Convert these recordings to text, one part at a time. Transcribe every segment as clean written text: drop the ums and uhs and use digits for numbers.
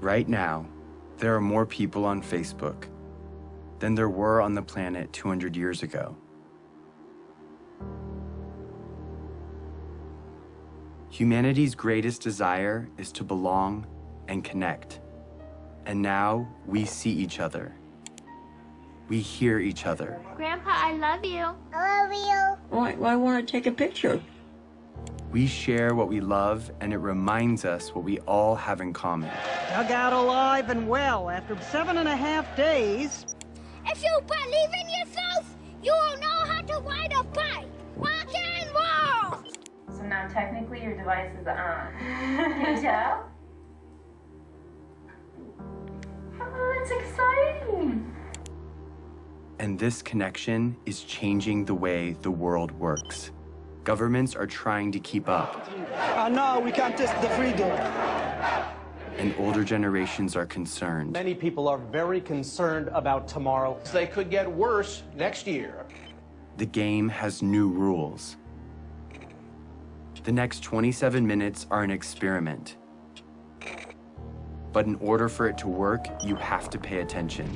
Right now, there are more people on Facebook than there were on the planet 200 years ago. Humanity's greatest desire is to belong and connect. And now we see each other. We hear each other. Grandpa, I love you. I love you. Why want to take a picture? We share what we love, and it reminds us what we all have in common. Dug out alive and well after 7.5 days. If you believe in yourself, you will know how to ride a bike. Rock and roll! So now technically your device is on. Can you tell? Oh, that's exciting! And this connection is changing the way the world works. Governments are trying to keep up. No, we can't test the freedom. And older generations are concerned. Many people are very concerned about tomorrow. They could get worse next year. The game has new rules. The next 27 minutes are an experiment. But in order for it to work, you have to pay attention.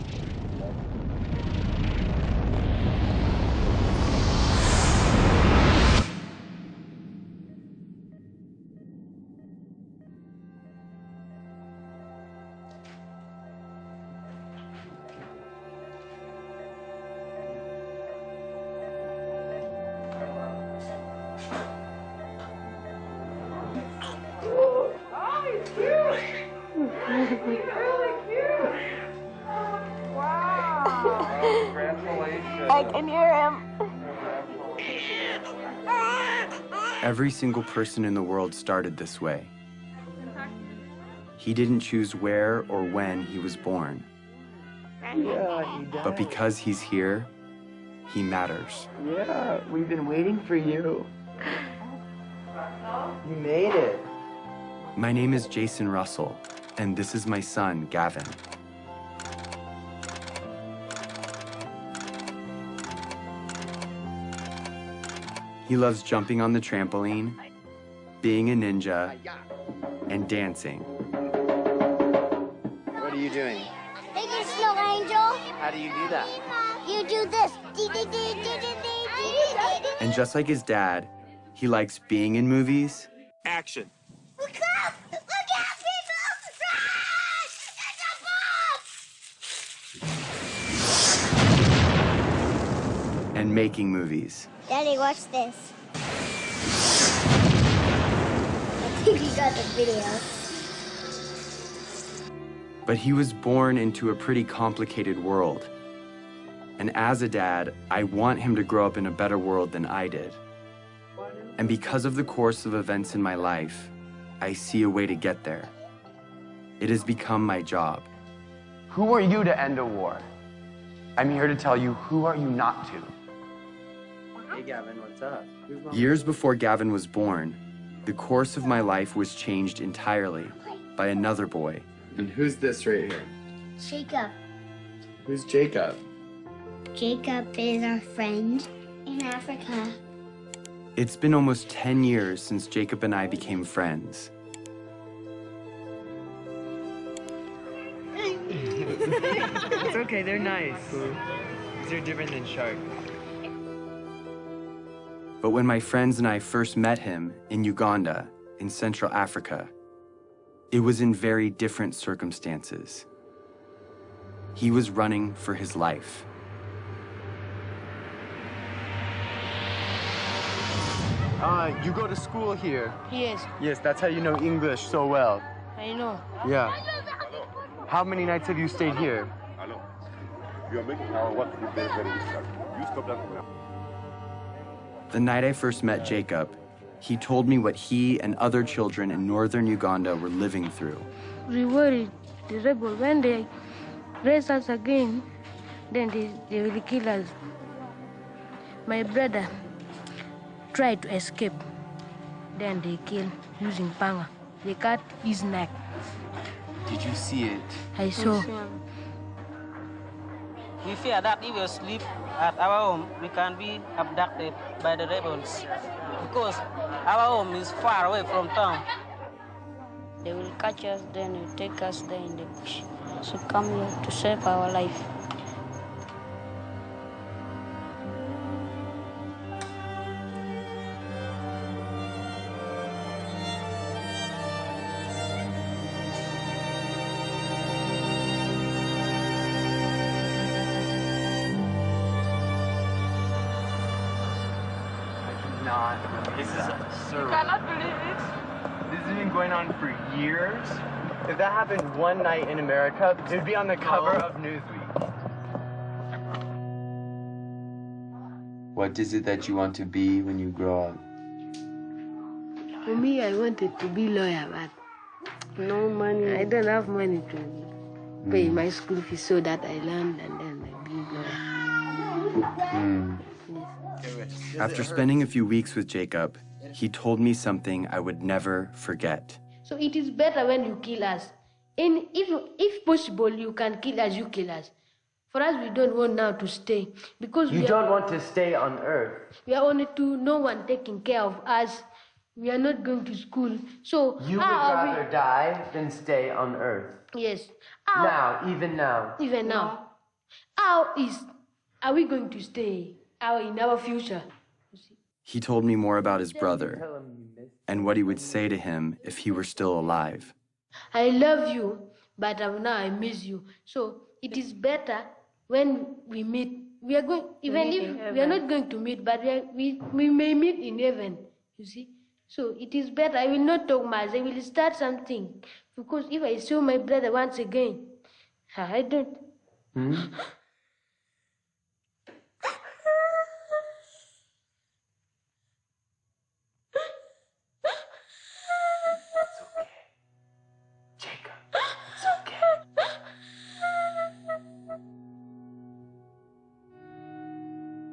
I can hear him. Every single person in the world started this way. He didn't choose where or when he was born. Yeah, he does. But because he's here, he matters. Yeah, we've been waiting for you. You made it. My name is Jason Russell, and this is my son, Gavin. He loves jumping on the trampoline, being a ninja, and dancing. What are you doing? Making snow angel. How do you do that? You do this. And just like his dad, he likes being in movies. Action. Look up! Look out, people! There's a bomb! And making movies. Daddy, watch this. I think you got the video. But he was born into a pretty complicated world. And as a dad, I want him to grow up in a better world than I did. And because of the course of events in my life, I see a way to get there. It has become my job. Who are you to end a war? I'm here to tell you, who are you not to? Hey, Gavin, what's up? Years before Gavin was born, the course of my life was changed entirely by another boy. And who's this right here? Jacob. Who's Jacob? Jacob is our friend in Africa. It's been almost 10 years since Jacob and I became friends. It's okay, they're nice. They're different than sharks. But when my friends and I first met him in Uganda, in Central Africa, it was in very different circumstances. He was running for his life. You go to school here. Yes, Yes, that's how you know English so well. I know. Yeah. How many nights have you stayed here? The night I first met Jacob, he told me what he and other children in northern Uganda were living through. We worried the rebel when they raise us again, then they will kill us. My brother tried to escape. Then they killed using panga. They cut his neck. Did you see it? I saw. We fear that if we sleep at our home, we can be abducted by the rebels because our home is far away from town. They will catch us, then will take us there in the bush. So come here to save our life. This is surreal. Cannot believe it. This has been going on for years. If that happened one night in America, it would be on the cover of Newsweek. What is it that you want to be when you grow up? For me, I wanted to be lawyer, but no money. I don't have money to pay my school fees, so that I learned and then I be lawyer. After spending a few weeks with Jacob, he told me something I would never forget. So it is better when you kill us. And if possible, you can kill us, you kill us. For us, we don't want now to stay. Because You don't want to stay on Earth. we are only two, no one taking care of us. We are not going to school. So You would rather die than stay on Earth. Yes. Even now. Even now. Are we going to stay in our future? He told me more about his brother and what he would say to him if he were still alive. I love you, but now I miss you. So it is better when we meet. We are going, even if we are not going to meet, but we may meet in heaven, you see. So it is better. I will not talk much. I will start something. Because if I saw my brother once again, I don't.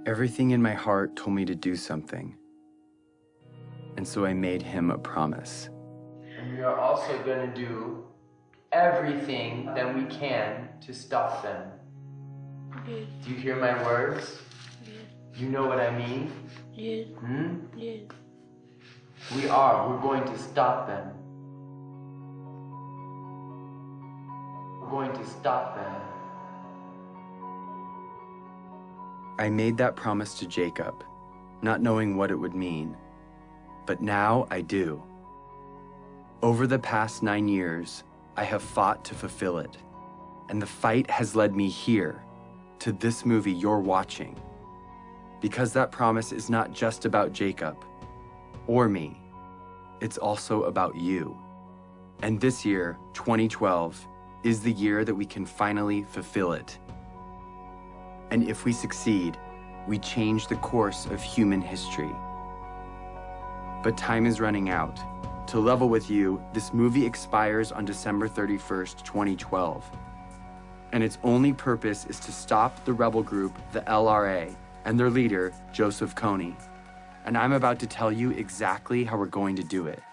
Everything in my heart told me to do something. And so I made him a promise. And we are also going to do everything that we can to stop them. Yes. Do you hear my words? Yes. You know what I mean? Yes. Yes. We're going to stop them. We're going to stop them. I made that promise to Jacob, not knowing what it would mean. But now I do. Over the past 9 years, I have fought to fulfill it. And the fight has led me here, to this movie you're watching. Because that promise is not just about Jacob or me. It's also about you. And this year, 2012, is the year that we can finally fulfill it. And if we succeed, we change the course of human history. But time is running out. To level with you, this movie expires on December 31st, 2012. And its only purpose is to stop the rebel group, the LRA, and their leader, Joseph KONY. And I'm about to tell you exactly how we're going to do it.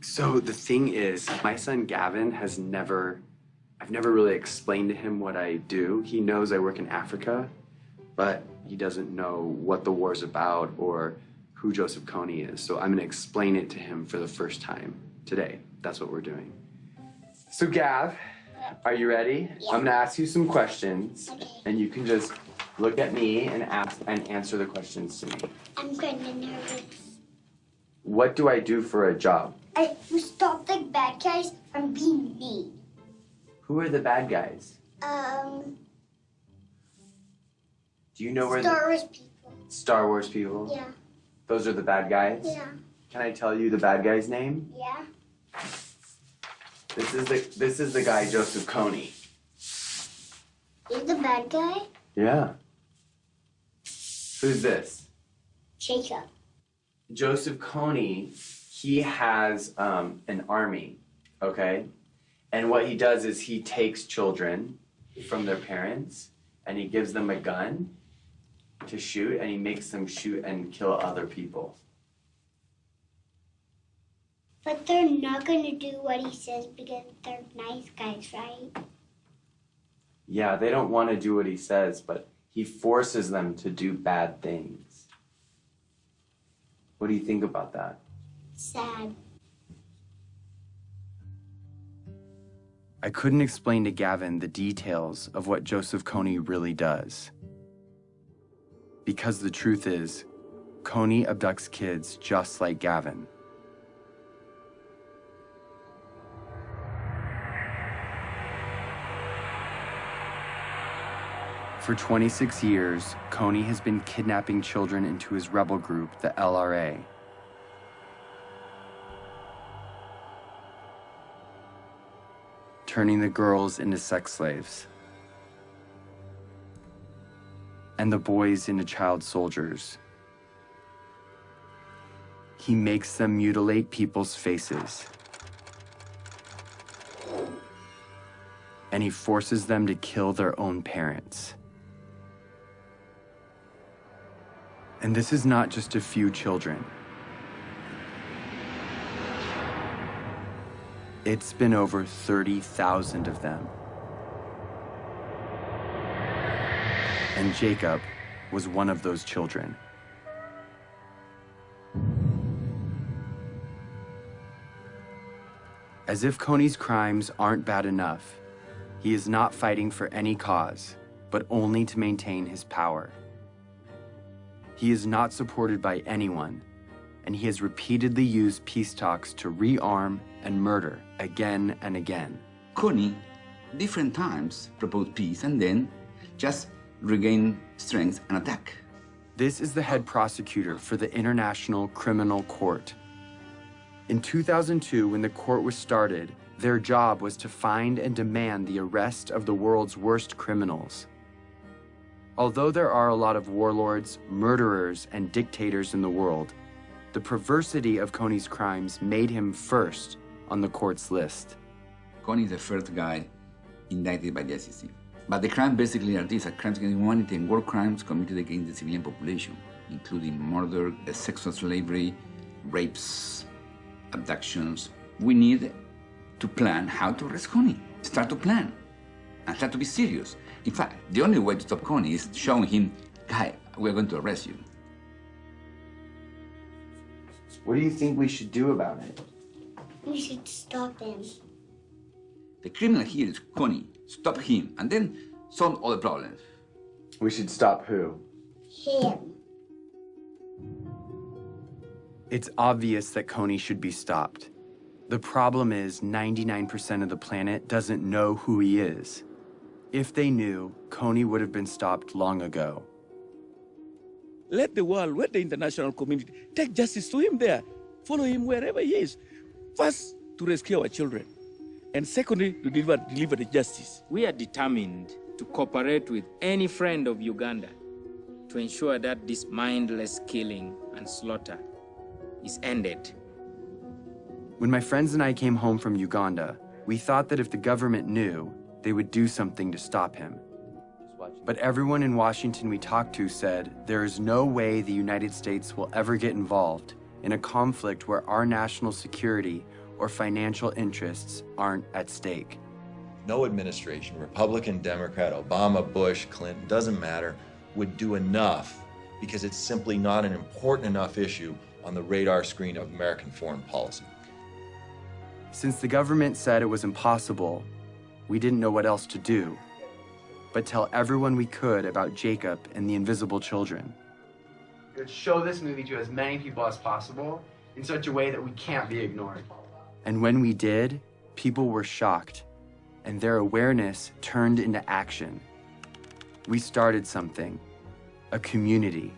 So the thing is, my son Gavin I've never really explained to him what I do. He knows I work in Africa, but he doesn't know what the war's about or who Joseph KONY is. So I'm gonna explain it to him for the first time today. That's what we're doing. So Gav, are you ready? Yeah. I'm gonna ask you some questions, and you can just look at me and answer the questions to me. I'm kinda nervous. What do I do for a job? I stop the bad guys from being mean. Who are the bad guys? Do you know where Star Wars people. Star Wars people? Yeah. Those are the bad guys? Yeah. Can I tell you the bad guy's name? Yeah. This is the guy Joseph KONY. He's the bad guy? Yeah. Who's this? Jacob. Joseph KONY, he has an army, okay? And what he does is he takes children from their parents and he gives them a gun to shoot, and he makes them shoot and kill other people. But they're not going to do what he says because they're nice guys, right? Yeah, they don't want to do what he says, but he forces them to do bad things. What do you think about that? Sad. I couldn't explain to Gavin the details of what Joseph KONY really does. Because the truth is, KONY abducts kids just like Gavin. For 26 years, KONY has been kidnapping children into his rebel group, the LRA. Turning the girls into sex slaves. And the boys into child soldiers. He makes them mutilate people's faces. And he forces them to kill their own parents. And this is not just a few children. It's been over 30,000 of them. And Jacob was one of those children. As if KONY's crimes aren't bad enough, he is not fighting for any cause, but only to maintain his power. He is not supported by anyone, and he has repeatedly used peace talks to rearm and murder again and again. KONY, different times, proposed peace and then just regain strength and attack. This is the head prosecutor for the International Criminal Court. In 2002, when the court was started, their job was to find and demand the arrest of the world's worst criminals. Although there are a lot of warlords, murderers, and dictators in the world, the perversity of KONY's crimes made him first on the court's list. KONY is the first guy indicted by the ICC. But the crimes basically are these: crimes against humanity and war crimes committed against the civilian population, including murder, sexual slavery, rapes, abductions. We need to plan how to arrest KONY. Start to plan and start to be serious. In fact, the only way to stop KONY is showing him, guy, we're going to arrest you. What do you think we should do about it? We should stop him. The criminal here is KONY. Stop him and then solve all the problems. We should stop who? Him. It's obvious that KONY should be stopped. The problem is 99% of the planet doesn't know who he is. If they knew, KONY would have been stopped long ago. Let the world, let the international community take justice to him there. Follow him wherever he is. First, to rescue our children. And secondly, to deliver the justice. We are determined to cooperate with any friend of Uganda to ensure that this mindless killing and slaughter is ended. When my friends and I came home from Uganda, we thought that if the government knew, they would do something to stop him. But everyone in Washington we talked to said there is no way the United States will ever get involved in a conflict where our national security or financial interests aren't at stake. No administration, Republican, Democrat, Obama, Bush, Clinton, doesn't matter, would do enough because it's simply not an important enough issue on the radar screen of American foreign policy. Since the government said it was impossible, we didn't know what else to do but tell everyone we could about Jacob and the invisible children. Let's show this movie to as many people as possible in such a way that we can't be ignored. And when we did, people were shocked, and their awareness turned into action. We started something, a community.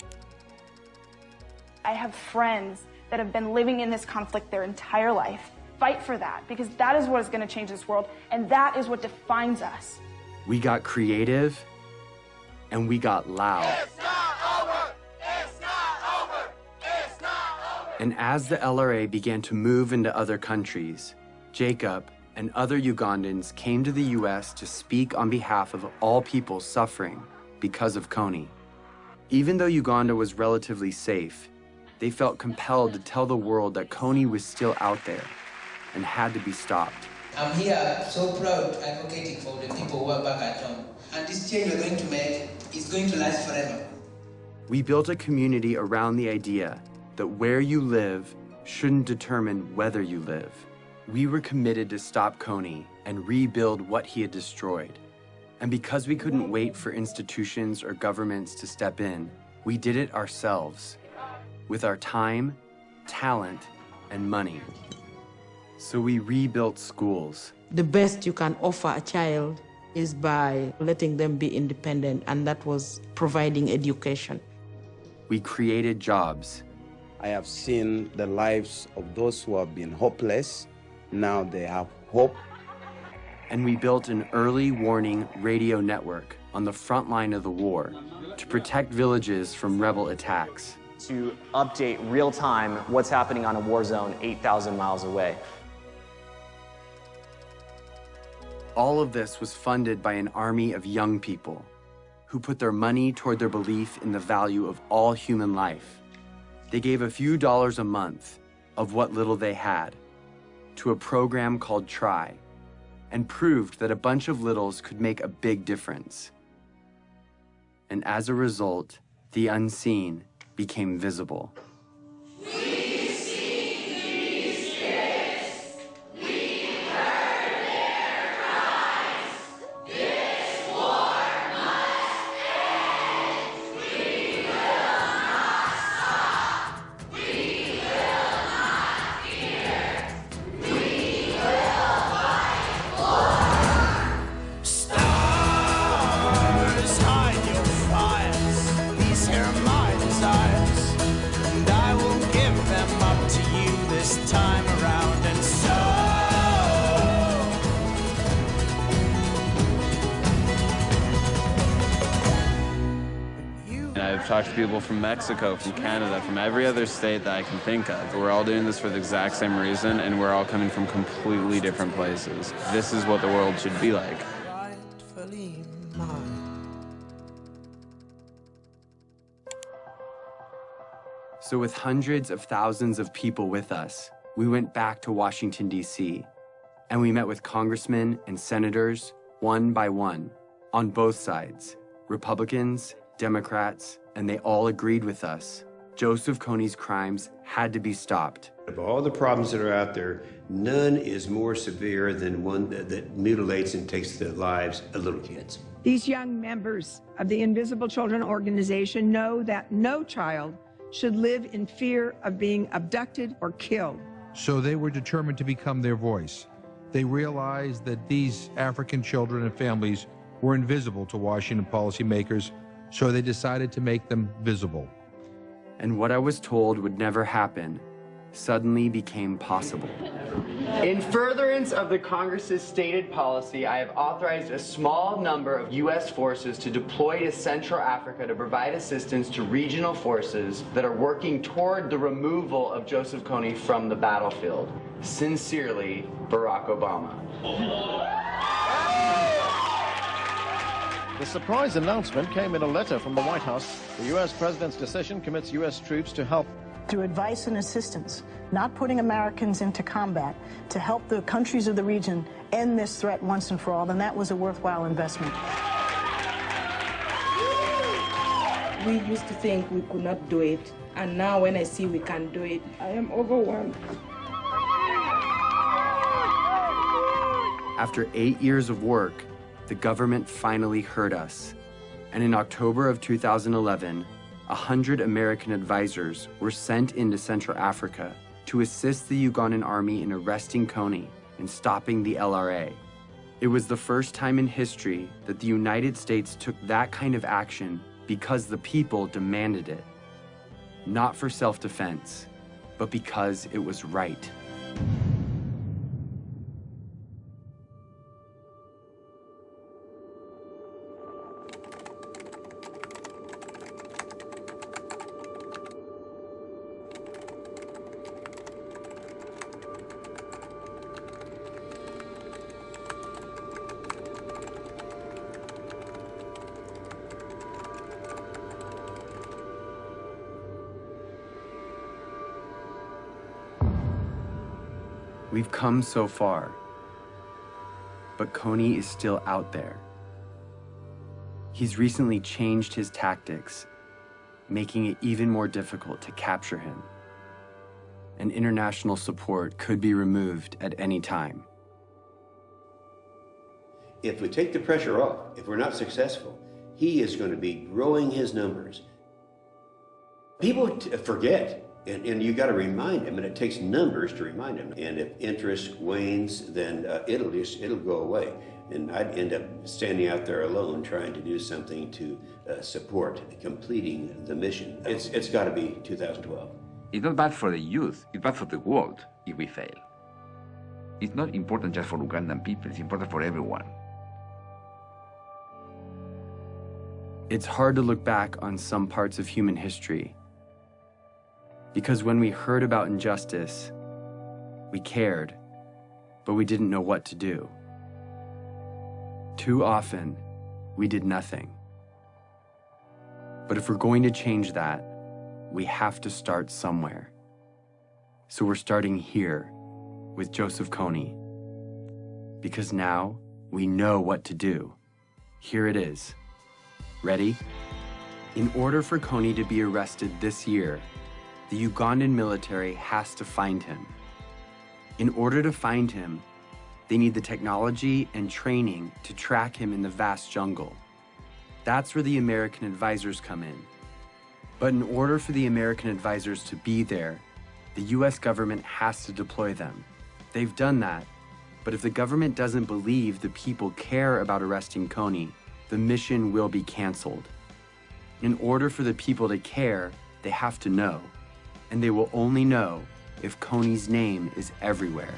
I have friends that have been living in this conflict their entire life. Fight for that, because that is what is going to change this world, and that is what defines us. We got creative, and we got loud. It's not over! It's not over! And as the LRA began to move into other countries, Jacob, and other Ugandans came to the US to speak on behalf of all people suffering because of KONY. Even though Uganda was relatively safe, they felt compelled to tell the world that KONY was still out there and had to be stopped. I'm here so proud advocating for the people who are back at home. And this change we're going to make is going to last forever. We built a community around the idea that where you live shouldn't determine whether you live. We were committed to stop KONY and rebuild what he had destroyed. And because we couldn't wait for institutions or governments to step in, we did it ourselves, with our time, talent, and money. So we rebuilt schools. The best you can offer a child is by letting them be independent, and that was providing education. We created jobs. I have seen the lives of those who have been hopeless. Now they have hope. And we built an early warning radio network on the front line of the war to protect villages from rebel attacks. To update real time what's happening on a war zone 8,000 miles away. All of this was funded by an army of young people who put their money toward their belief in the value of all human life. They gave a few dollars a month of what little they had to a program called Try, and proved that a bunch of littles could make a big difference. And as a result, the unseen became visible. I've talked to people from Mexico, from Canada, from every other state that I can think of. We're all doing this for the exact same reason, and we're all coming from completely different places. This is what the world should be like. So with hundreds of thousands of people with us, we went back to Washington, D.C., and we met with congressmen and senators, one by one, on both sides, Republicans, Democrats, and they all agreed with us. Joseph Kony's crimes had to be stopped. Of all the problems that are out there, none is more severe than one that mutilates and takes the lives of little kids. These young members of the Invisible Children organization know that no child should live in fear of being abducted or killed. So they were determined to become their voice. They realized that these African children and families were invisible to Washington policymakers, so they decided to make them visible. And what I was told would never happen suddenly became possible. In furtherance of the Congress's stated policy, I have authorized a small number of U.S. forces to deploy to Central Africa to provide assistance to regional forces that are working toward the removal of Joseph Kony from the battlefield. Sincerely, Barack Obama. The surprise announcement came in a letter from the White House. The U.S. President's decision commits U.S. troops to help. Through advice and assistance, not putting Americans into combat, to help the countries of the region end this threat once and for all, then that was a worthwhile investment. We used to think we could not do it, and now when I see we can do it, I am overwhelmed. After 8 years of work, the government finally heard us. And in October of 2011, 100 American advisors were sent into Central Africa to assist the Ugandan army in arresting Kony and stopping the LRA. It was the first time in history that the United States took that kind of action because the people demanded it. Not for self-defense, but because it was right. We've come so far, but KONY is still out there. He's recently changed his tactics, making it even more difficult to capture him. And international support could be removed at any time. If we take the pressure off, if we're not successful, he is going to be growing his numbers. People forget, and you got to remind them, and it takes numbers to remind them. And if interest wanes, then it'll go away. And I'd end up standing out there alone trying to do something to support completing the mission. It's got to be 2012. It's not bad for the youth, it's bad for the world if we fail. It's not important just for Ugandan people, it's important for everyone. It's hard to look back on some parts of human history, because when we heard about injustice, we cared, but we didn't know what to do. Too often, we did nothing. But if we're going to change that, we have to start somewhere. So we're starting here with Joseph KONY, because now we know what to do. Here it is. Ready? In order for KONY to be arrested this year, the Ugandan military has to find him. In order to find him, they need the technology and training to track him in the vast jungle. That's where the American advisors come in. But in order for the American advisors to be there, the US government has to deploy them. They've done that, but if the government doesn't believe the people care about arresting KONY, the mission will be canceled. In order for the people to care, they have to know, and they will only know if KONY's name is everywhere.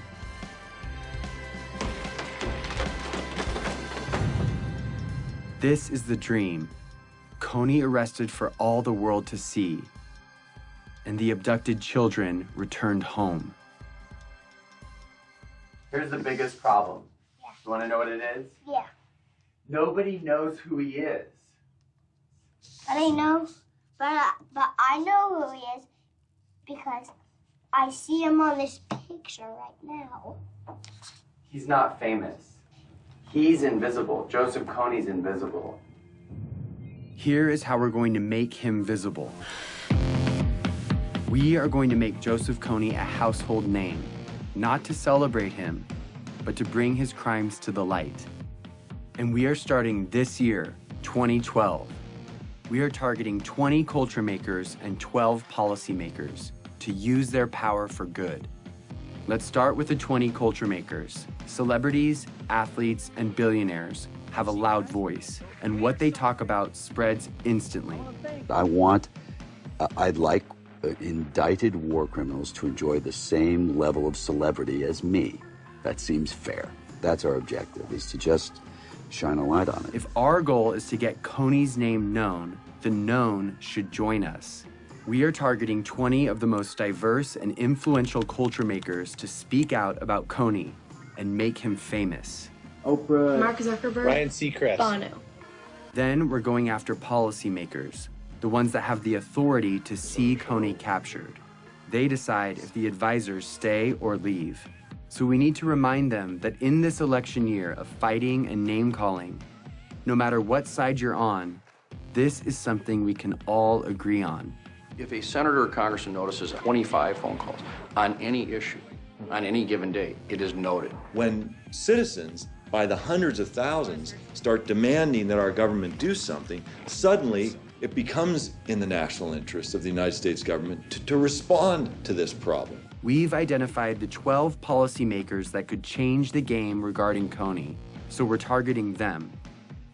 This is the dream. KONY arrested for all the world to see, and the abducted children returned home. Here's the biggest problem. Yeah. You want to know what it is? Yeah. Nobody knows who he is. But I know who he is because I see him on this picture right now. He's not famous. He's invisible. Joseph KONY's invisible. Here is how we're going to make him visible. We are going to make Joseph KONY a household name, not to celebrate him, but to bring his crimes to the light. And we are starting this year, 2012. We are targeting 20 culture makers and 12 policymakers to use their power for good. Let's start with the 20 culture makers. Celebrities, athletes, and billionaires have a loud voice, and what they talk about spreads instantly. I'd like indicted war criminals to enjoy the same level of celebrity as me. That seems fair. That's our objective, is to just shine a light on it. If our goal is to get KONY's name known, the known should join us. We are targeting 20 of the most diverse and influential culture makers to speak out about KONY and make him famous. Oprah, Mark Zuckerberg, Ryan Seacrest, Bono. Then we're going after policymakers, the ones that have the authority to see KONY captured. They decide if the advisors stay or leave. So we need to remind them that in this election year of fighting and name-calling, no matter what side you're on, this is something we can all agree on. If a senator or congressman notices 25 phone calls on any issue, on any given day, it is noted. When citizens, by the hundreds of thousands, start demanding that our government do something, suddenly it becomes in the national interest of the United States government to respond to this problem. We've identified the 12 policymakers that could change the game regarding KONY, so we're targeting them.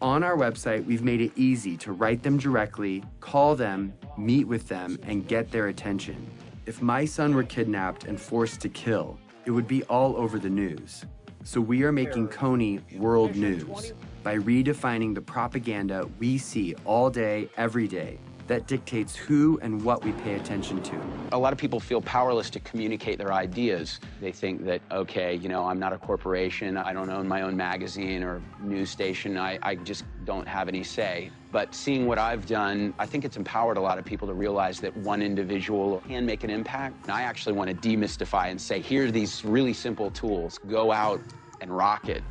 On our website, we've made it easy to write them directly, call them, meet with them, and get their attention. If my son were kidnapped and forced to kill, it would be all over the news. So we are making KONY world news by redefining the propaganda we see all day, every day, that dictates who and what we pay attention to. A lot of people feel powerless to communicate their ideas. They think that, okay, you know, I'm not a corporation, I don't own my own magazine or news station, I just don't have any say. But seeing what I've done, I think it's empowered a lot of people to realize that one individual can make an impact. And I actually want to demystify and say, here are these really simple tools. Go out and rock it.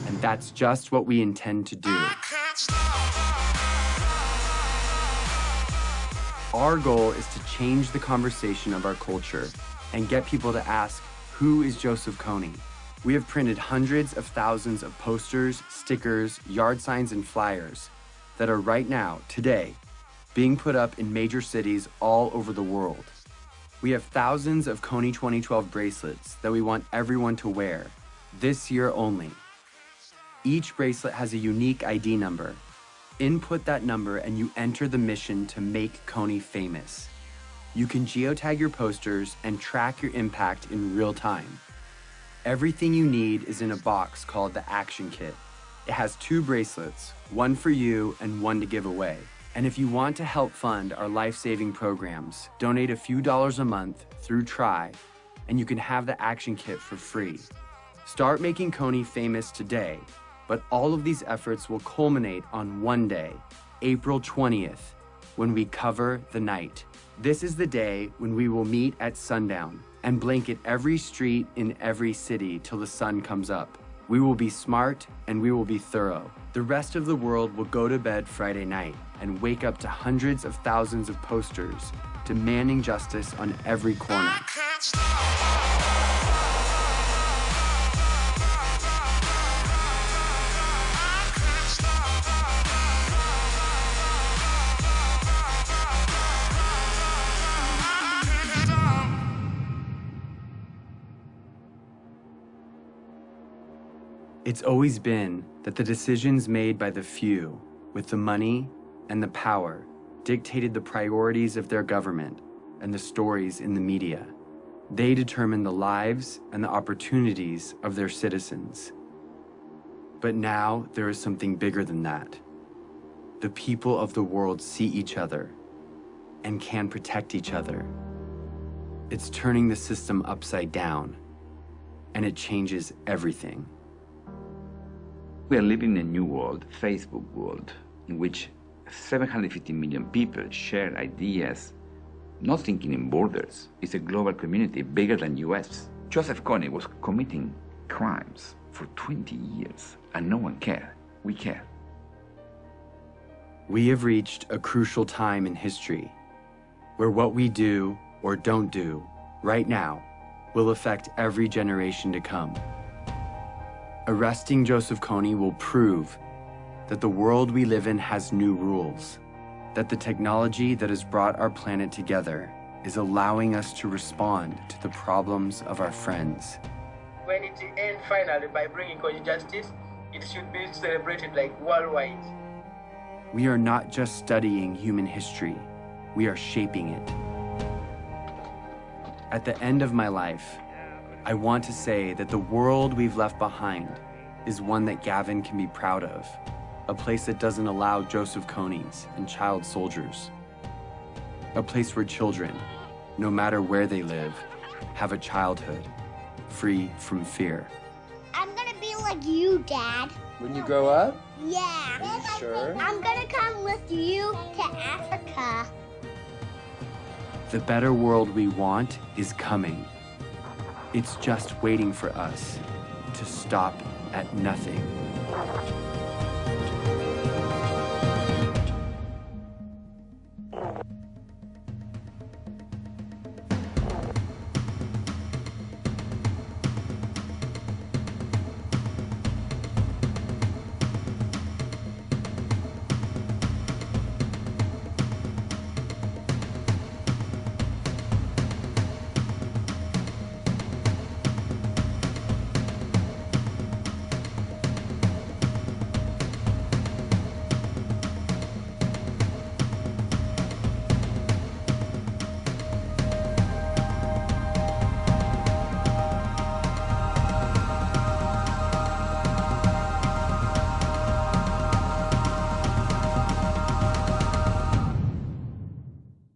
And that's just what we intend to do. Our goal is to change the conversation of our culture and get people to ask, who is Joseph KONY? We have printed hundreds of thousands of posters, stickers, yard signs, and flyers that are right now, today, being put up in major cities all over the world. We have thousands of KONY 2012 bracelets that we want everyone to wear, this year only. Each bracelet has a unique ID number. Input that number and you enter the mission to make KONY famous. You can geotag your posters and track your impact in real time. Everything you need is in a box called the Action Kit. It has 2 bracelets, one for you and one to give away. And if you want to help fund our life-saving programs, donate a few dollars a month through Try, and you can have the Action Kit for free. Start making KONY famous today. But all of these efforts will culminate on one day, April 20th, when we cover the night. This is the day when we will meet at sundown and blanket every street in every city till the sun comes up. We will be smart and we will be thorough. The rest of the world will go to bed Friday night and wake up to hundreds of thousands of posters demanding justice on every corner. It's always been that the decisions made by the few with the money and the power dictated the priorities of their government and the stories in the media. They determine the lives and the opportunities of their citizens. But now there is something bigger than that. The people of the world see each other and can protect each other. It's turning the system upside down, and it changes everything. We are living in a new world, Facebook world, in which 750 million people share ideas, not thinking in borders. It's a global community bigger than US. Joseph KONY was committing crimes for 20 years, and no one cared. We care. We have reached a crucial time in history where what we do or don't do right now will affect every generation to come. Arresting Joseph KONY will prove that the world we live in has new rules, that the technology that has brought our planet together is allowing us to respond to the problems of our friends. When it ends finally by bringing KONY justice, it should be celebrated like worldwide. We are not just studying human history, we are shaping it. At the end of my life, I want to say that the world we've left behind is one that Gavin can be proud of, a place that doesn't allow Joseph KONYs and child soldiers, a place where children, no matter where they live, have a childhood free from fear. I'm gonna be like you, Dad. When you grow up? Yeah. Are you sure? I'm gonna come with you to Africa. The better world we want is coming. It's just waiting for us to stop at nothing.